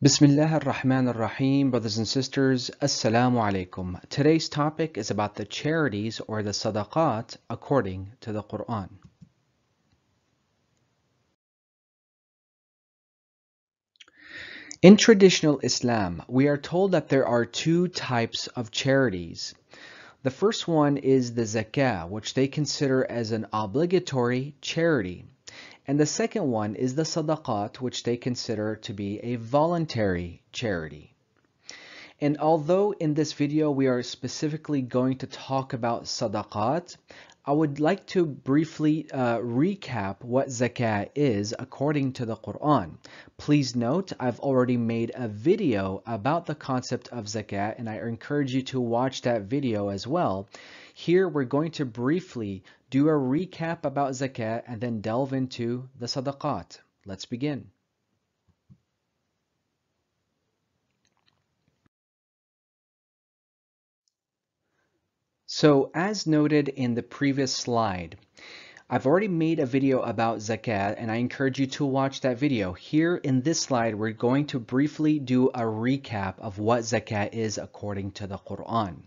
Bismillah ar-Rahman ar-Rahim, brothers and sisters, Assalamu alaikum. Today's topic is about the charities or the sadaqat according to the Quran. In traditional Islam, we are told that there are two types of charities. The first one is the zakah, which they consider as an obligatory charity. And the second one is the sadaqat, which they consider to be a voluntary charity. And although in this video we are specifically going to talk about sadaqat, I would like to briefly recap what zakah is according to the Quran. Please note, I've already made a video about the concept of zakah, and I encourage you to watch that video as well. Here we're going to briefly do a recap about zakah and then delve into the sadaqat. Let's begin. So as noted in the previous slide, I've already made a video about zakat and I encourage you to watch that video. Here in this slide, we're going to briefly do a recap of what zakat is according to the Quran.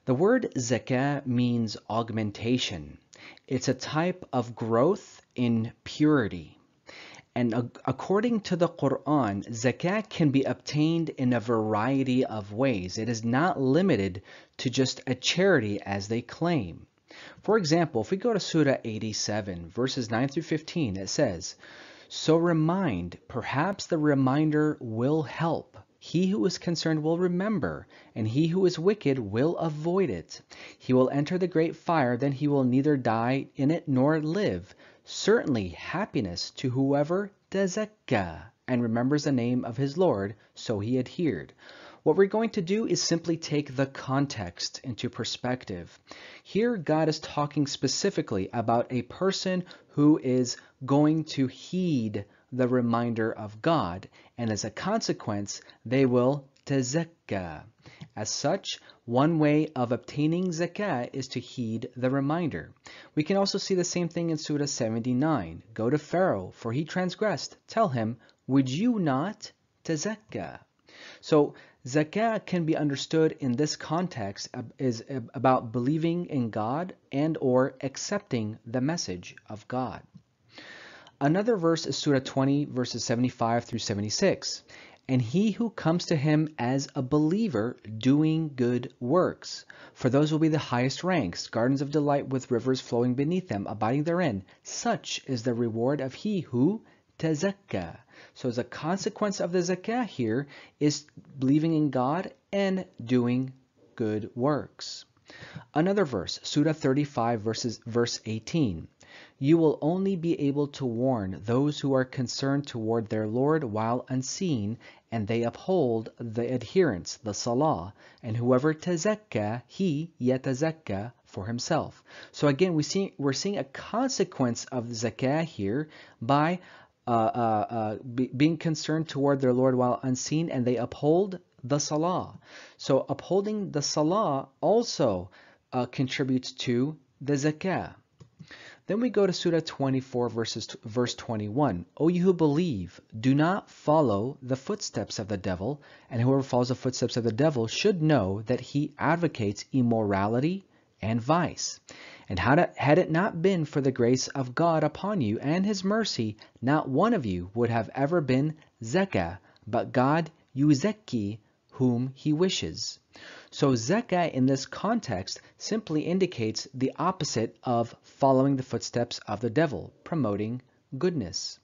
The word zakah means augmentation. It's a type of growth in purity. And according to the Quran, zakat can be obtained in a variety of ways. It is not limited to just a charity as they claim. For example, if we go to Surah 87, verses 9 through 15, it says, "So remind, perhaps the reminder will help. He who is concerned will remember, and he who is wicked will avoid it. He will enter the great fire, then he will neither die in it nor live. Certainly happiness to whoever tazakka and remembers the name of his Lord, so he adhered." What we're going to do is simply take the context into perspective. Here God is talking specifically about a person who is going to heed the reminder of God, and as a consequence, they will tazakka. As such, one way of obtaining zakah is to heed the reminder. We can also see the same thing in Surah 79. "Go to Pharaoh, for he transgressed. Tell him, would you not tazakka?" So zakah can be understood in this context is about believing in God and or accepting the message of God. Another verse is Surah 20, verses 75 through 76. "And he who comes to him as a believer doing good works, for those will be the highest ranks, gardens of delight with rivers flowing beneath them, abiding therein. Such is the reward of he who tazakka." So as a consequence of the zakah here is believing in God and doing good works. Another verse, Surah 35, verse 18. "You will only be able to warn those who are concerned toward their Lord while unseen, and they uphold the adherence, the salah, and whoever tazakka, he yatazakka for himself." So again, we're seeing a consequence of zakah here by being concerned toward their Lord while unseen, and they uphold the salah. So upholding the salah also contributes to the zakah. Then we go to Surah 24, verse 21. "O you who believe, do not follow the footsteps of the devil, and whoever follows the footsteps of the devil should know that he advocates immorality and vice. And had it not been for the grace of God upon you and his mercy, not one of you would have ever been zakah, but God yuzakki whom he wishes." So zakah in this context simply indicates the opposite of following the footsteps of the devil, promoting goodness.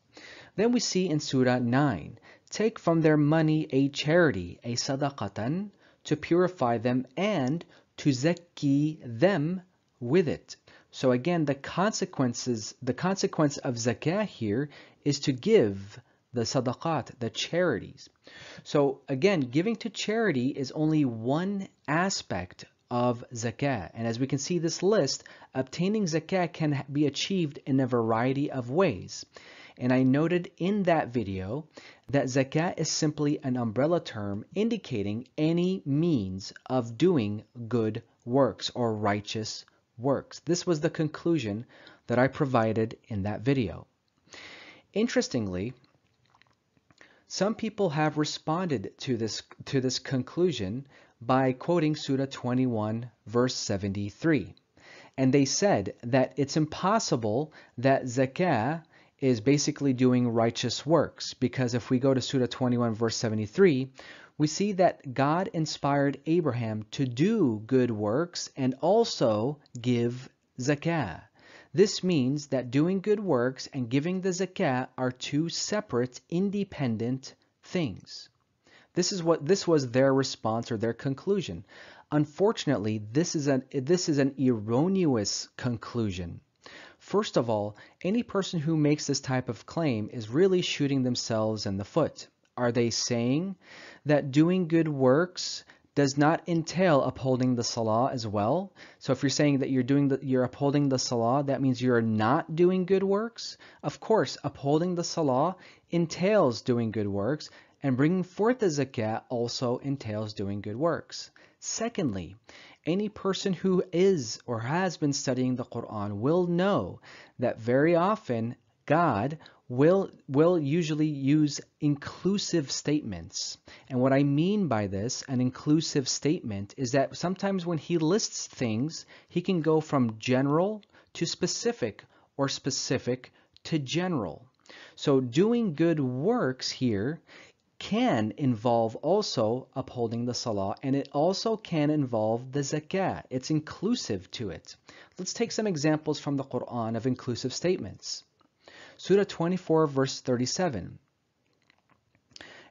Then we see in Surah 9, "Take from their money a charity, a sadaqatan, to purify them and to zakki them with it." So again, the consequence of zakah here is to give the sadaqat, the charities. So again, giving to charity is only one aspect of zakah. And as we can see this list, obtaining zakah can be achieved in a variety of ways. And I noted in that video that zakah is simply an umbrella term indicating any means of doing good works or righteous works. This was the conclusion that I provided in that video. Interestingly, Some people have responded to this conclusion by quoting Surah 21, verse 73. And they said that it's impossible that zakah is basically doing righteous works, because if we go to Surah 21, verse 73, we see that God inspired Abraham to do good works and also give zakah. This means that doing good works and giving the zakah are two separate, independent things. This was their response or their conclusion. Unfortunately, this is an erroneous conclusion. First of all, any person who makes this type of claim is really shooting themselves in the foot. Are they saying that doing good works does not entail upholding the salah as well? So if you're saying that you're upholding the salah, that means you're not doing good works? Of course, upholding the salah entails doing good works, and bringing forth the zakah also entails doing good works. Secondly, any person who is or has been studying the Quran will know that very often God will usually use inclusive statements. And what I mean by this, an inclusive statement, is that sometimes when he lists things, he can go from general to specific or specific to general. So doing good works here can involve also upholding the salah, and it also can involve the zakah. It's inclusive to it. Let's take some examples from the Quran of inclusive statements. Surah 24, verse 37.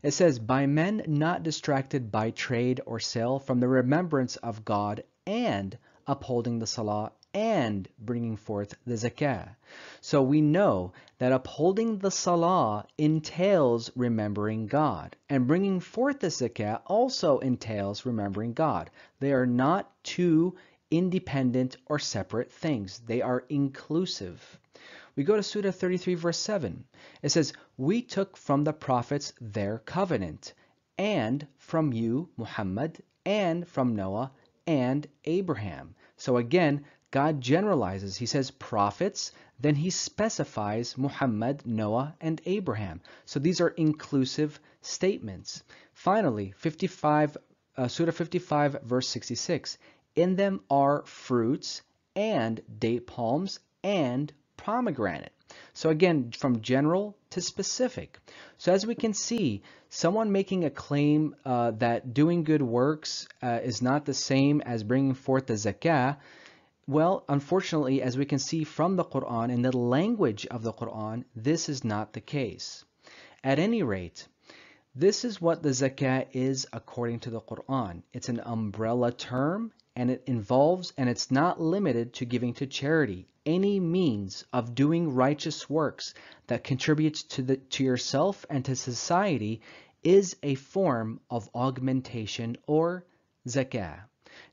It says, by men not distracted by trade or sale from the remembrance of God and upholding the salah and bringing forth the zakah. So we know that upholding the salah entails remembering God, and bringing forth the zakah also entails remembering God. They are not two independent or separate things. They are inclusive. We go to Surah 33, verse 7. It says, we took from the prophets their covenant, and from you, Muhammad, and from Noah and Abraham. So again, God generalizes. He says prophets, then he specifies Muhammad, Noah, and Abraham. So these are inclusive statements. Finally, Surah 55, verse 66. In them are fruits and date palms and pomegranate. So again, from general to specific. So as we can see, someone making a claim that doing good works is not the same as bringing forth the zakah, well, unfortunately, as we can see from the Quran, in the language of the Quran, this is not the case. At any rate, this is what the zakah is according to the Quran. It's an umbrella term, and it involves, and it's not limited to giving to charity. Any means of doing righteous works that contributes to yourself and to society is a form of augmentation or zakah.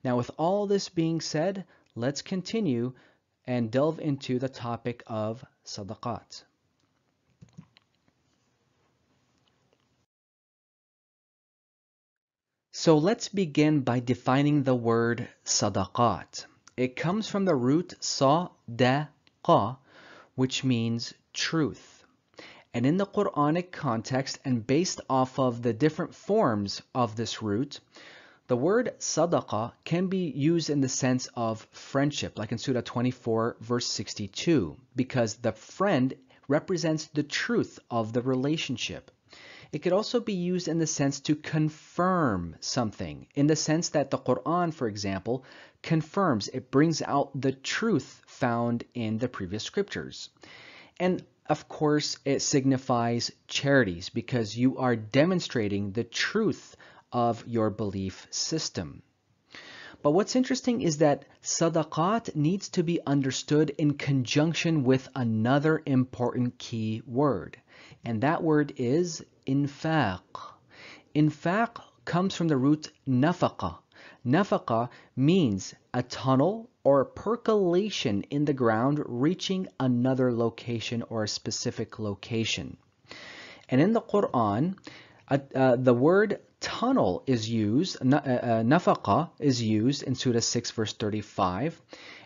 Now, with all this being said, let's continue and delve into the topic of sadaqat. So let's begin by defining the word sadaqat. It comes from the root sadaqa, which means truth. And in the Quranic context, and based off of the different forms of this root, the word sadaqah can be used in the sense of friendship, like in Surah 24, verse 62, because the friend represents the truth of the relationship. It could also be used in the sense to confirm something, in the sense that the Quran, for example, confirms, it brings out the truth found in the previous scriptures. And of course, it signifies charities, because you are demonstrating the truth of your belief system. But what's interesting is that sadaqat needs to be understood in conjunction with another important key word, and that word is infaq. Infaq comes from the root nafaqa. Nafaqa means a tunnel or percolation in the ground reaching another location or a specific location. And in the Quran, the word tunnel is used, nafaqa is used in Surah 6, verse 35.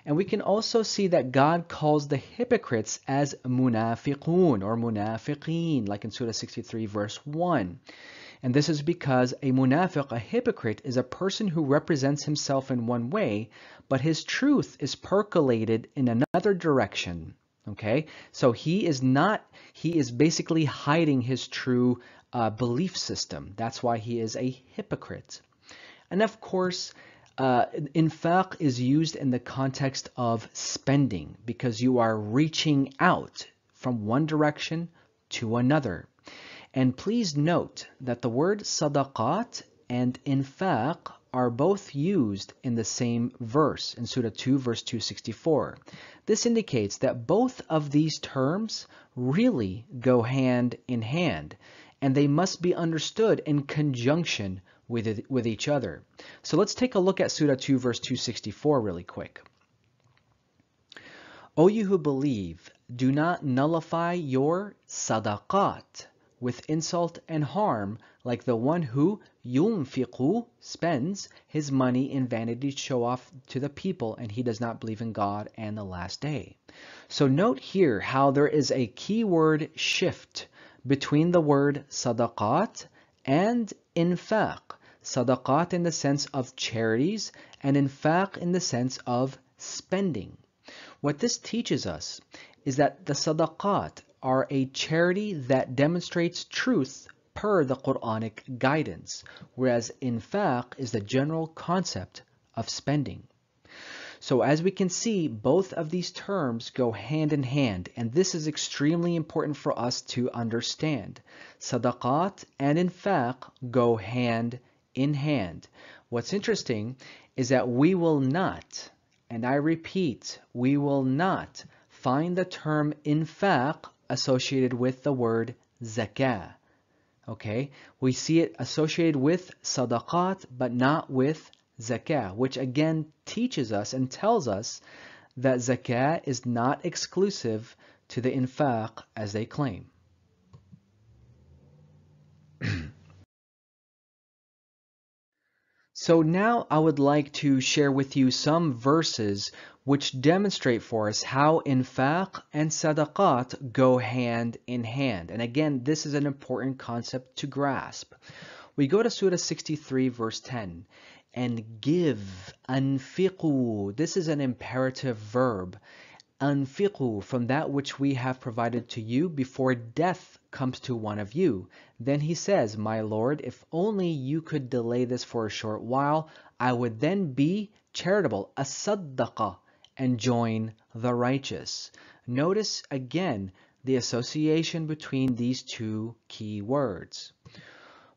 And we can also see that God calls the hypocrites as munafiqun or munafiqeen, like in Surah 63 verse 1. And this is because a munafiq, a hypocrite, is a person who represents himself in one way, but his truth is percolated in another direction. Okay, so he is basically hiding his true belief system. That's why he is a hypocrite. And of course, infaq is used in the context of spending because you are reaching out from one direction to another. And please note that the word sadaqat and infaq are both used in the same verse in Surah 2 verse 264. This indicates that both of these terms really go hand in hand, and they must be understood in conjunction with each other. So let's take a look at Surah 2 verse 264 really quick. O you who believe, do not nullify your sadaqat with insult and harm, like the one who yunfiqu spends his money in vanity to show off to the people, and he does not believe in God and the last day. So note here how there is a keyword shift between the word sadaqat and infaq. Sadaqat in the sense of charities and infaq in the sense of spending. What this teaches us is that the sadaqat are a charity that demonstrates truth per the Quranic guidance, whereas infaq is the general concept of spending. So as we can see, both of these terms go hand in hand, and this is extremely important for us to understand. Sadaqat and infaq go hand in hand. What's interesting is that we will not, and I repeat, we will not find the term infaq associated with the word zakah. Okay, we see it associated with sadaqat, but not with zakah, which again teaches us and tells us that zakah is not exclusive to the infaq as they claim. So now I would like to share with you some verses which demonstrate for us how infaq and sadaqat go hand in hand. And again, this is an important concept to grasp. We go to Surah 63 verse 10. And give, anfiqu. This is an imperative verb. Anfiqu, from that which we have provided to you before death comes to one of you. Then he says, my Lord, if only you could delay this for a short while, I would then be charitable, as-saddaqa, and join the righteous. Notice again the association between these two key words.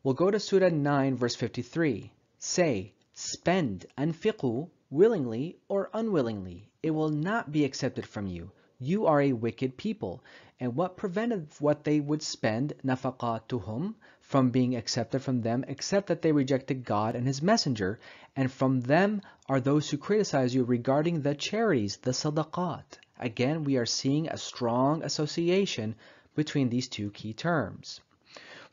We'll go to Surah 9 verse 53. Say, spend, anfiqu, willingly or unwillingly. It will not be accepted from you. You are a wicked people. And what prevented what they would spend, nafaqatuhum, from being accepted from them, except that they rejected God and His Messenger? And from them are those who criticize you regarding the charities, the sadaqat. Again, we are seeing a strong association between these two key terms.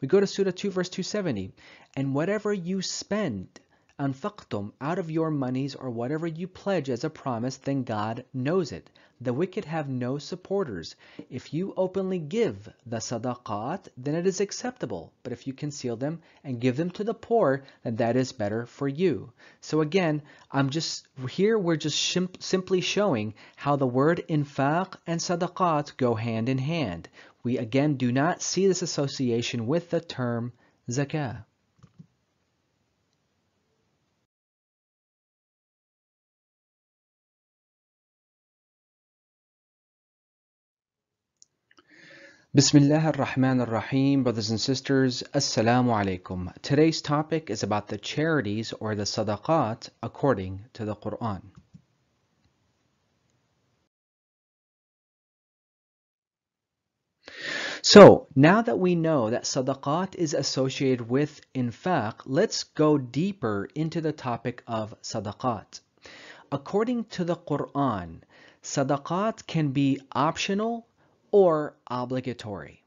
We go to Surah 2 verse 270. And whatever you spend, anfaqtum, out of your monies or whatever you pledge as a promise, then God knows it. The wicked have no supporters. If you openly give the sadaqat, then it is acceptable. But if you conceal them and give them to the poor, then that is better for you. So again, we're just simply showing how the word infaq and sadaqat go hand in hand. We again do not see this association with the term zakah. Bismillah ar-Rahman ar-Rahim, brothers and sisters, Assalamu alaikum. Today's topic is about the charities or the sadaqat according to the Quran. So now that we know that sadaqat is associated with infaq, let's go deeper into the topic of sadaqat. According to the Quran, sadaqat can be optional or obligatory.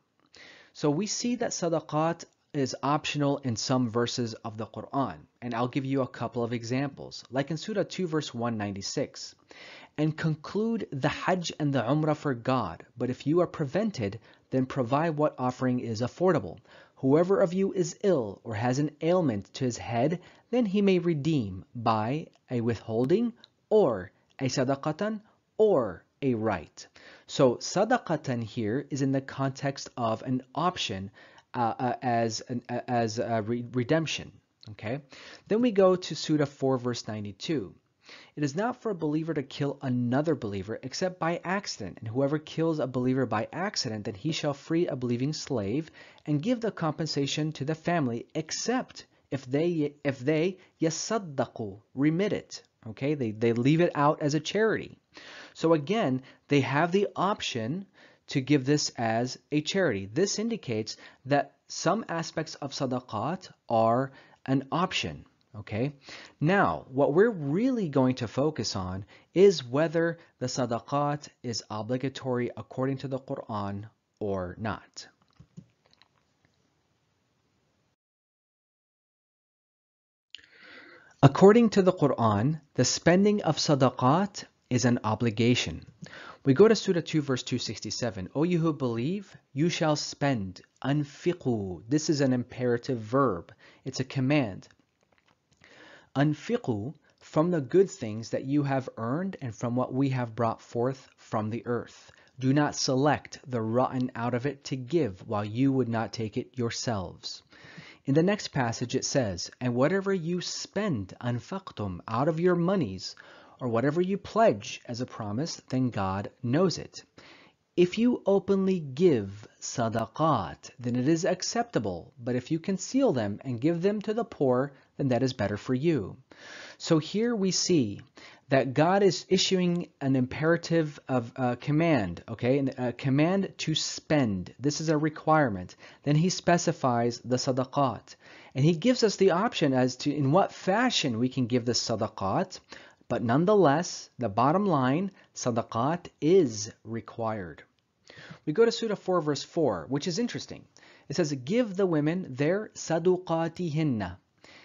So we see that sadaqat is optional in some verses of the Quran, and I'll give you a couple of examples, like in Surah 2 verse 196. and conclude the Hajj and the Umrah for God. But if you are prevented, then provide what offering is affordable. Whoever of you is ill or has an ailment to his head, then he may redeem by a withholding or a sadaqatan or a right. So sadaqatan here is in the context of an option as redemption. Okay. Then we go to Surah 4 verse 92. It is not for a believer to kill another believer except by accident, and whoever kills a believer by accident, then he shall free a believing slave and give the compensation to the family, except if they yasaddaqu, remit it. Okay, they leave it out as a charity. So again, they have the option to give this as a charity. This indicates that some aspects of sadaqat are an option. Okay, now what we're really going to focus on is whether the sadaqat is obligatory according to the Quran or not. According to the Quran, the spending of sadaqat is an obligation. We go to Surah 2 verse 267. O you who believe, you shall spend. Anfiqu. This is an imperative verb. It's a command. Anfiqu, from the good things that you have earned and from what we have brought forth from the earth. Do not select the rotten out of it to give while you would not take it yourselves. In the next passage it says, and whatever you spend anfaqtum out of your monies, or whatever you pledge as a promise, then God knows it. If you openly give sadaqat, then it is acceptable, but if you conceal them and give them to the poor, then that is better for you. So here we see that God is issuing an imperative of command, okay, a command to spend. This is a requirement. Then he specifies the sadaqat, and he gives us the option as to in what fashion we can give the sadaqat. But nonetheless, the bottom line, sadaqat is required. We go to Surah 4 verse 4, which is interesting. It says, give the women their saduqatihinna.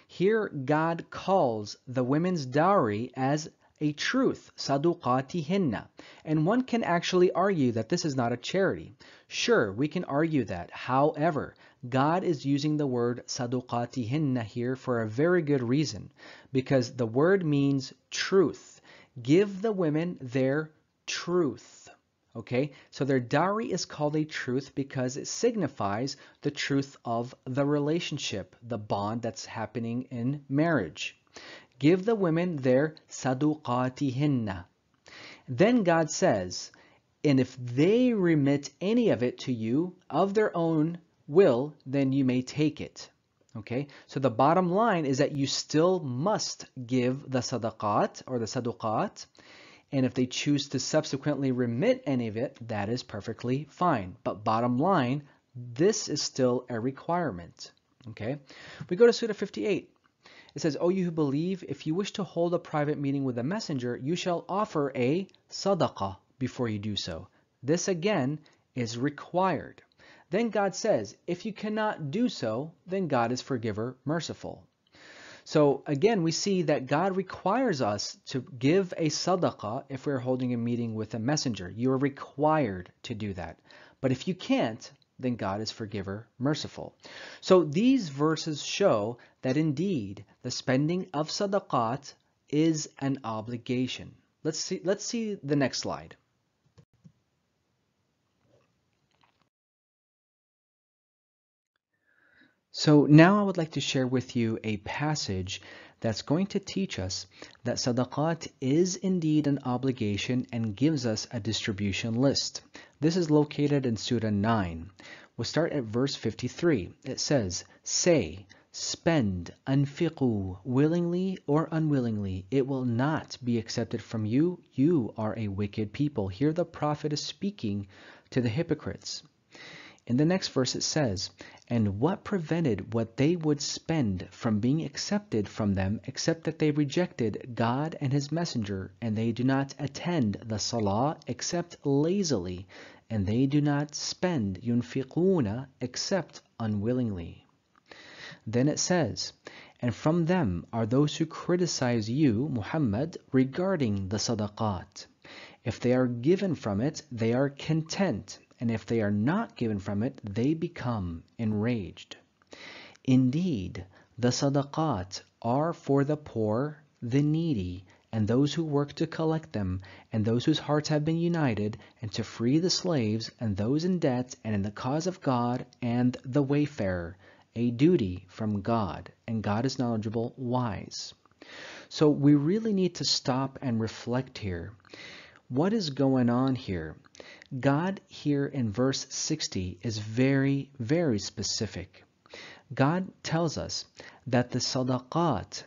Here God calls the women's dowry as a truth, saduqatihinna. And one can actually argue that this is not a charity. Sure, we can argue that. However, God is using the word saduqatihinna here for a very good reason, because the word means truth. Give the women their truth. Okay, so their dowry is called a truth because it signifies the truth of the relationship, the bond that's happening in marriage. Give the women their saduqatihinna. Then God says, and if they remit any of it to you of their own will, then you may take it. Okay, so the bottom line is that you still must give the sadaqat or the saduqat, and if they choose to subsequently remit any of it, that is perfectly fine. But bottom line, this is still a requirement. Okay, we go to Surah 58. It says, O you who believe, if you wish to hold a private meeting with a messenger, you shall offer a sadaqah before you do so. This again is required. Then God says, if you cannot do so, then God is forgiver, merciful. So again, we see that God requires us to give a sadaqah if we're holding a meeting with a messenger. You are required to do that. But if you can't, then God is forgiver, merciful. So these verses show that indeed the spending of sadaqat is an obligation. Let's see the next slide. So now I would like to share with you a passage that's going to teach us that sadaqat is indeed an obligation and gives us a distribution list. This is located in Surah 9. We'll start at verse 53. It says, say, spend, anfiqu, willingly or unwillingly. It will not be accepted from you. You are a wicked people. Here the Prophet is speaking to the hypocrites. In the next verse it says, and what prevented what they would spend from being accepted from them except that they rejected God and His Messenger, and they do not attend the Salah except lazily, and they do not spend yunfiquna except unwillingly. Then it says, and from them are those who criticize you, Muhammad, regarding the sadaqat. If they are given from it, they are content, and if they are not given from it, they become enraged. Indeed, the sadaqat are for the poor, the needy, and those who work to collect them, and those whose hearts have been united, and to free the slaves, and those in debt, and in the cause of God, and the wayfarer, a duty from God, and God is knowledgeable, wise. So we really need to stop and reflect here. What is going on here? God here in verse 60 is very, very specific. God tells us that the sadaqat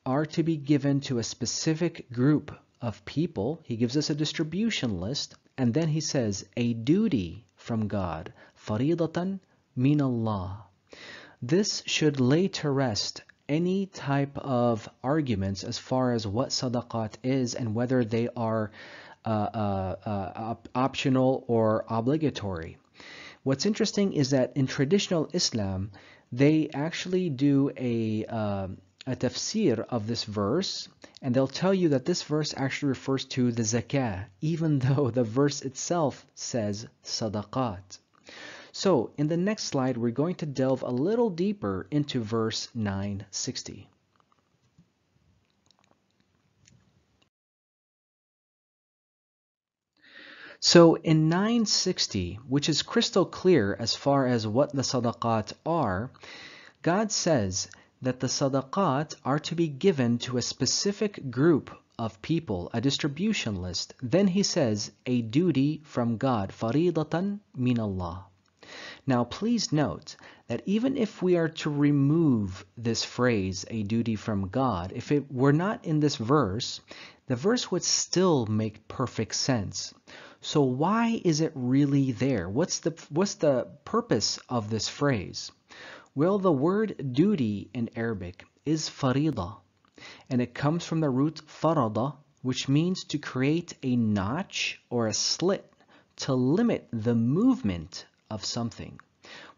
are to be given to a specific group of people. He gives us a distribution list, and then he says, a duty from God, faridatan min Allah. This should lay to rest any type of arguments as far as what sadaqat is and whether they are optional or obligatory. What's interesting is that in traditional Islam, they actually do a tafsir of this verse, and they'll tell you that this verse actually refers to the zakah, even though the verse itself says sadaqat. So in the next slide, we're going to delve a little deeper into verse 960. So in 960, which is crystal clear as far as what the sadaqat are, God says that the sadaqat are to be given to a specific group of people, a distribution list. Then he says, a duty from God, faridatan min Allah. Now please note that even if we are to remove this phrase, a duty from God, if it were not in this verse, the verse would still make perfect sense. So why is it really there? What's the purpose of this phrase? Well, the word duty in Arabic is farida, and it comes from the root farada, which means to create a notch or a slit to limit the movement of something.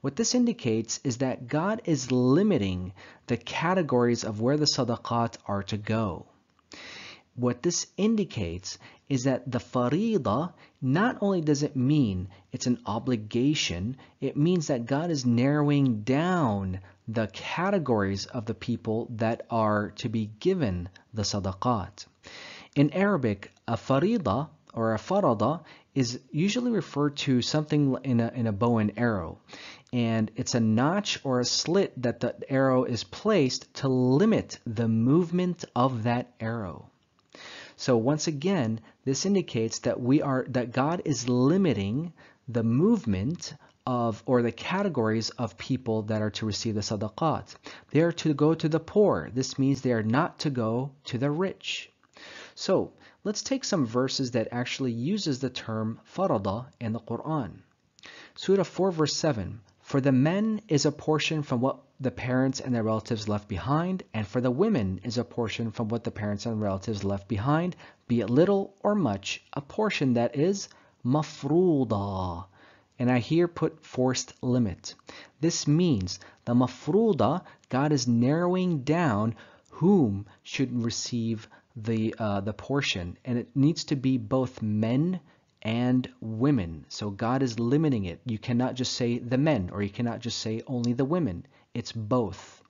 What this indicates is that God is limiting the categories of where the sadaqat are to go. What this indicates is that the farida, not only does it mean it's an obligation, it means that God is narrowing down the categories of the people that are to be given the sadaqat. In Arabic, a farida or a farada is usually referred to something in a bow and arrow, and it's a notch or a slit that the arrow is placed to limit the movement of that arrow. So once again, this indicates that God is limiting the movement of, or the categories of people that are to receive the sadaqat. They are to go to the poor. This means they are not to go to the rich. So let's take some verses that actually uses the term farada in the Quran. Surah 4 verse 7. For the men is a portion from what the parents and their relatives left behind, and for the women is a portion from what the parents and relatives left behind, be it little or much, a portion that is mafruda. And I here put forced limit. This means the mafruda, God is narrowing down whom should receive the portion, and it needs to be both men and women. So God is limiting it. You cannot just say the men, or you cannot just say only the women. It's both.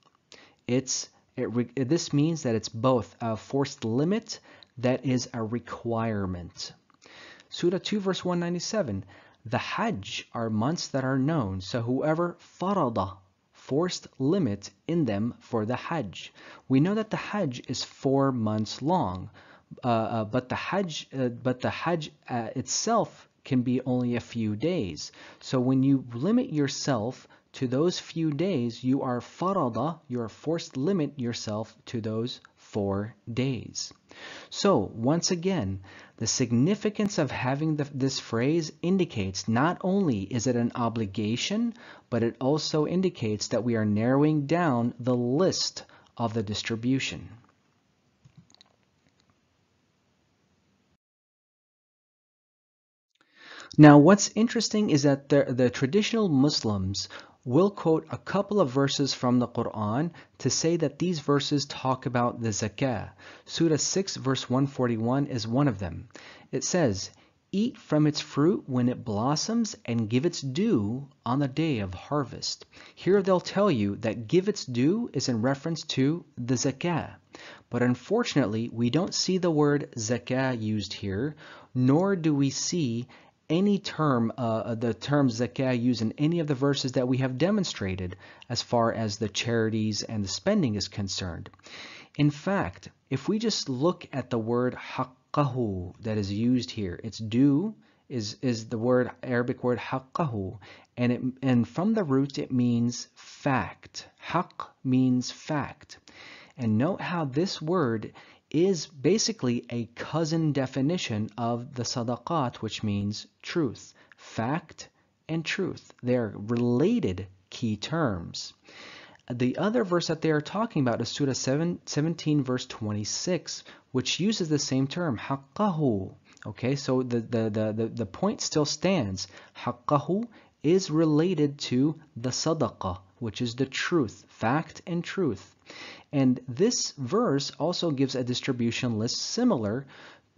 This means that it's both a forced limit that is a requirement. Surah 2 verse 197. The Hajj are months that are known, so whoever farada, forced limit in them for the Hajj. We know that the Hajj is 4 months long, but the Hajj itself can be only a few days. So when you limit yourself to those few days, you are farada, you are forced limit yourself to those 4 days. So once again, the significance of having this phrase indicates not only is it an obligation, but it also indicates that we are narrowing down the list of the distribution. Now, what's interesting is that the traditional Muslims will quote a couple of verses from the Quran to say that these verses talk about the zakah. Surah 6 verse 141 is one of them. It says, Eat from its fruit when it blossoms and give its due on the day of harvest. Here they'll tell you that give its due is in reference to the zakah. But unfortunately, we don't see the word zakah used here, nor do we see any term, the term zakah used in any of the verses that we have demonstrated as far as the charities and the spending is concerned. In fact, if we just look at the word haqqahu that is used here, its due is the word Arabic word haqqahu, and from the root it means fact. Haqq means fact. And note how this word is basically a cousin definition of the sadaqat, which means truth. Fact and truth. They're related key terms. The other verse that they are talking about is Surah 17 verse 26, which uses the same term, haqqahu. Okay, so the point still stands. Haqqahu is related to the sadaqah, which is the truth, fact and truth. And this verse also gives a distribution list similar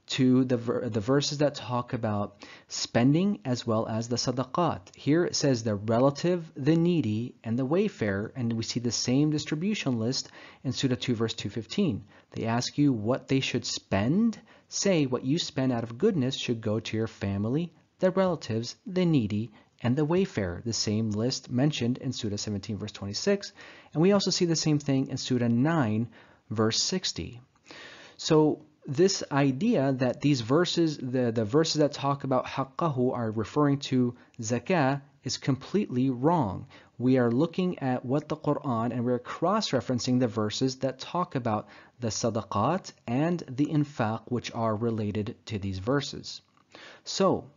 to the verses that talk about spending as well as the sadaqat. Here it says the relative, the needy, and the wayfarer, and we see the same distribution list in Surah 2 verse 215. They ask you what they should spend. Say what you spend out of goodness should go to your family, the relatives, the needy, and the wayfarer, the same list mentioned in Surah 17 verse 26. And we also see the same thing in Surah 9 verse 60. So this idea that these verses, the verses that talk about haqqahu are referring to zakah is completely wrong. We are looking at what the Quran, and we're cross-referencing the verses that talk about the sadaqat and the infaq, which are related to these verses. So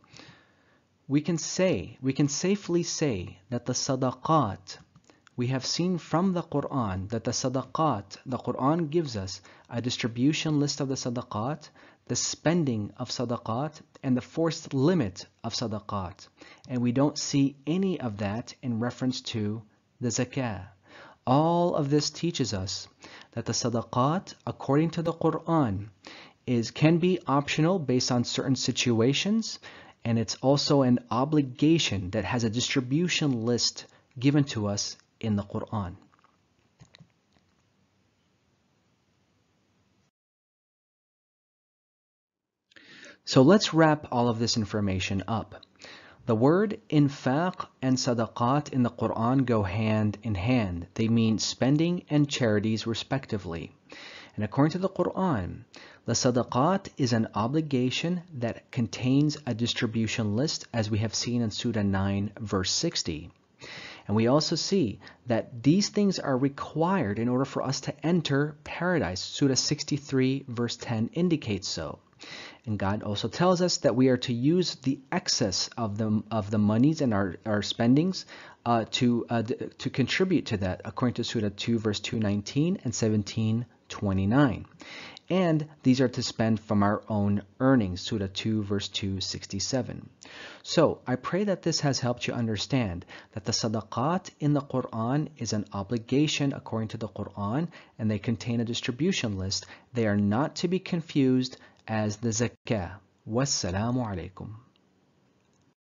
we can safely say that the sadaqat, we have seen from the Quran that the sadaqat, the Quran gives us a distribution list of the sadaqat, the spending of sadaqat, and the forced limit of sadaqat. And we don't see any of that in reference to the zakah. All of this teaches us that the sadaqat, according to the Quran, can be optional based on certain situations, and it's also an obligation that has a distribution list given to us in the Quran. So let's wrap all of this information up. The word infaq and sadaqat in the Quran go hand in hand. They mean spending and charities respectively. And according to the Quran, the sadaqat is an obligation that contains a distribution list, as we have seen in Surah 9 verse 60. And we also see that these things are required in order for us to enter paradise. Surah 63 verse 10 indicates so. And God also tells us that we are to use the excess of the monies and our spendings to contribute to that, according to Surah 2 verse 219 and 17:29. And these are to spend from our own earnings, Surah 2 verse 267. So I pray that this has helped you understand that the sadaqat in the Quran is an obligation according to the Quran, and they contain a distribution list. They are not to be confused as the zakah. Wassalamu alaikum.